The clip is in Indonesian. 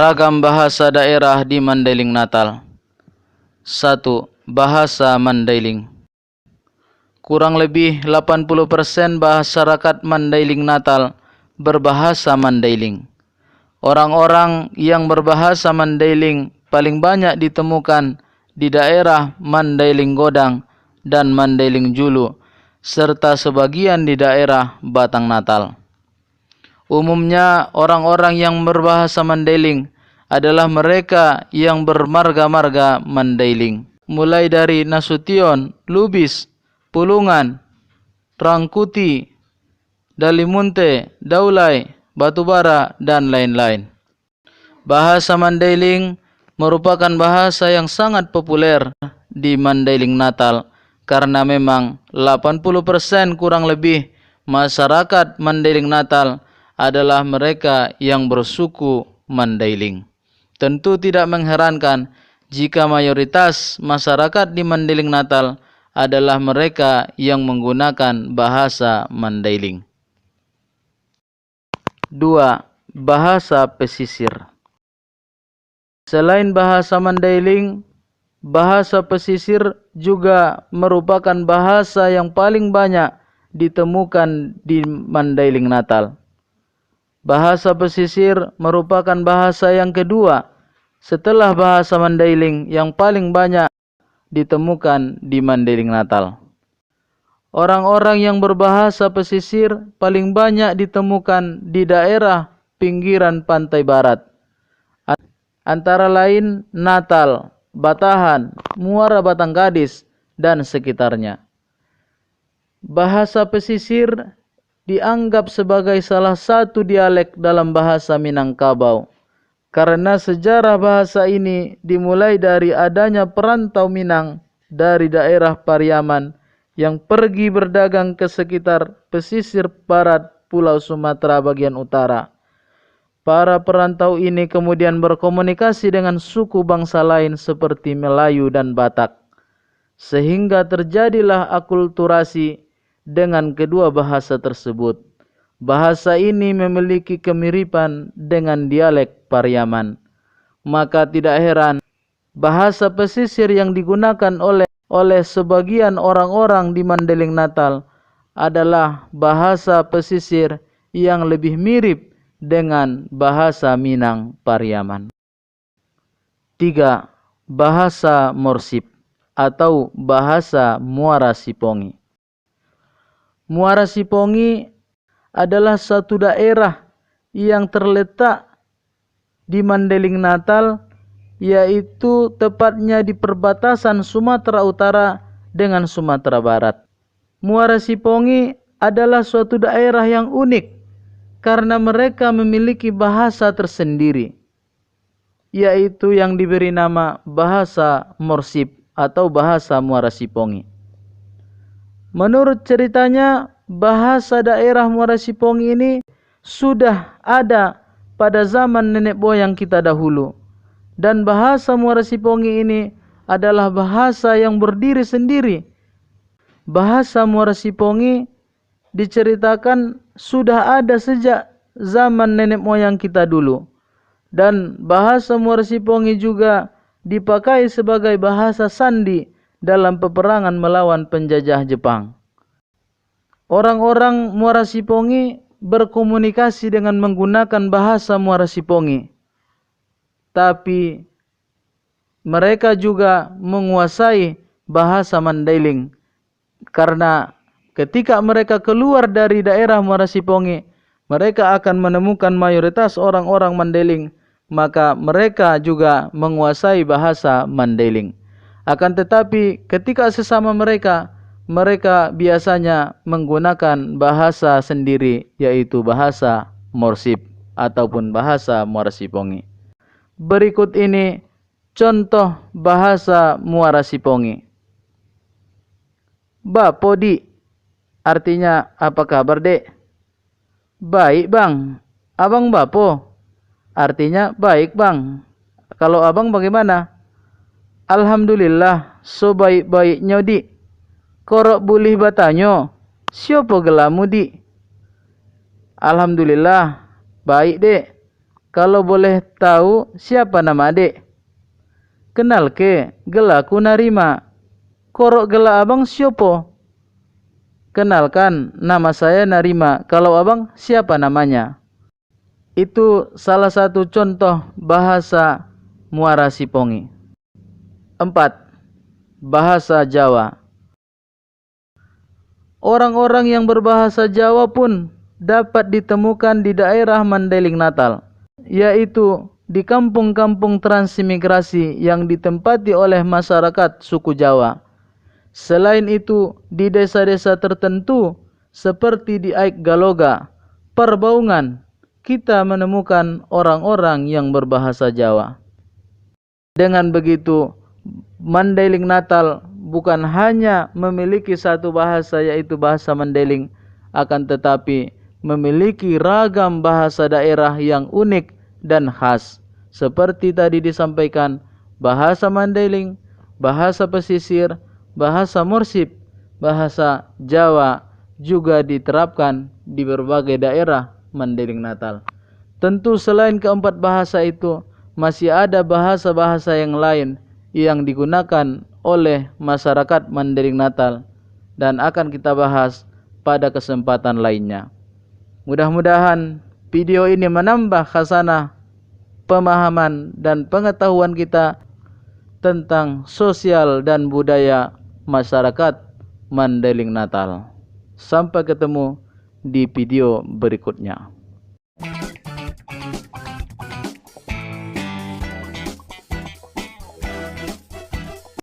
Ragam bahasa daerah di Mandailing Natal. 1. Bahasa Mandailing. Kurang lebih 80% masyarakat Mandailing Natal berbahasa Mandailing. Orang-orang yang berbahasa Mandailing paling banyak ditemukan di daerah Mandailing Godang dan Mandailing Julu, serta sebagian di daerah Batang Natal. Umumnya orang-orang yang berbahasa Mandailing adalah mereka yang bermarga-marga Mandailing, mulai dari Nasution, Lubis, Pulungan, Rangkuti, Dalimunte, Daulay, Batubara, dan lain-lain. Bahasa Mandailing merupakan bahasa yang sangat populer di Mandailing Natal karena memang 80% kurang lebih masyarakat Mandailing Natal adalah mereka yang bersuku Mandailing. Tentu tidak mengherankan jika mayoritas masyarakat di Mandailing Natal adalah mereka yang menggunakan bahasa Mandailing. 2. Bahasa pesisir. Selain bahasa Mandailing, bahasa pesisir juga merupakan bahasa yang paling banyak ditemukan di Mandailing Natal. Bahasa pesisir merupakan bahasa yang kedua setelah bahasa Mandailing yang paling banyak ditemukan di Mandailing Natal. Orang-orang yang berbahasa pesisir paling banyak ditemukan di daerah pinggiran pantai barat, antara lain Natal, Batahan, Muara Batang Gadis, dan sekitarnya. Bahasa pesisir dianggap sebagai salah satu dialek dalam bahasa Minangkabau, karena sejarah bahasa ini dimulai dari adanya perantau Minang dari daerah Pariaman yang pergi berdagang ke sekitar pesisir barat Pulau Sumatera bagian utara. Para perantau ini kemudian berkomunikasi dengan suku bangsa lain seperti Melayu dan Batak, sehingga terjadilah akulturasi dengan kedua bahasa tersebut. Bahasa ini memiliki kemiripan dengan dialek Pariaman. Maka tidak heran bahasa pesisir yang digunakan oleh sebagian orang-orang di Mandailing Natal adalah bahasa pesisir yang lebih mirip dengan bahasa Minang Pariaman. 3. Bahasa Morsip atau bahasa Muara Sipongi. Muara Sipongi adalah satu daerah yang terletak di Mandailing Natal, yaitu tepatnya di perbatasan Sumatera Utara dengan Sumatera Barat. Muara Sipongi adalah suatu daerah yang unik karena mereka memiliki bahasa tersendiri, yaitu yang diberi nama bahasa Morsip atau bahasa Muara Sipongi. Menurut ceritanya, bahasa daerah Muara Sipongi ini sudah ada pada zaman nenek moyang kita dahulu. Dan bahasa Muara Sipongi ini adalah bahasa yang berdiri sendiri. Bahasa Muara Sipongi diceritakan sudah ada sejak zaman nenek moyang kita dulu. Dan bahasa Muara Sipongi juga dipakai sebagai bahasa sandi dalam peperangan melawan penjajah Jepang. Orang-orang Muara Sipongi berkomunikasi dengan menggunakan bahasa Muara Sipongi. Tapi mereka juga menguasai bahasa Mandailing, karena ketika mereka keluar dari daerah Muara Sipongi, mereka akan menemukan mayoritas orang-orang Mandailing, maka mereka juga menguasai bahasa Mandailing. Akan tetapi ketika sesama mereka biasanya menggunakan bahasa sendiri, yaitu bahasa Morsip ataupun bahasa Muara Sipongi. Berikut ini contoh bahasa Muara Sipongi. Bapodi, artinya apa kabar dek? Baik bang. Abang bapo, artinya baik bang. Kalau abang bagaimana? Alhamdulillah, so baik-baiknya di. Korok bulih batanyo, siapa gelamu di? Alhamdulillah, baik dek. Kalau boleh tahu siapa nama adik? Kenal ke? Gela ku narima. Korok gela abang siopo? Kenalkan, nama saya Narima. Kalau abang siapa namanya? Itu salah satu contoh bahasa Muara Sipongi. 4. Bahasa Jawa. Orang-orang yang berbahasa Jawa pun dapat ditemukan di daerah Mandailing Natal, yaitu di kampung-kampung transimigrasi yang ditempati oleh masyarakat suku Jawa. Selain itu, di desa-desa tertentu seperti di Aik Galoga, Perbaungan, kita menemukan orang-orang yang berbahasa Jawa. Dengan begitu, Mandailing Natal bukan hanya memiliki satu bahasa, yaitu bahasa Mandailing, akan tetapi memiliki ragam bahasa daerah yang unik dan khas. Seperti tadi disampaikan, bahasa Mandailing, bahasa pesisir, bahasa Morsip, bahasa Jawa juga diterapkan di berbagai daerah Mandailing Natal. Tentu selain keempat bahasa itu, masih ada bahasa-bahasa yang lain yang digunakan oleh masyarakat Mandailing Natal dan akan kita bahas pada kesempatan lainnya. Mudah-mudahan video ini menambah khasanah pemahaman dan pengetahuan kita tentang sosial dan budaya masyarakat Mandailing Natal. Sampai ketemu di video berikutnya.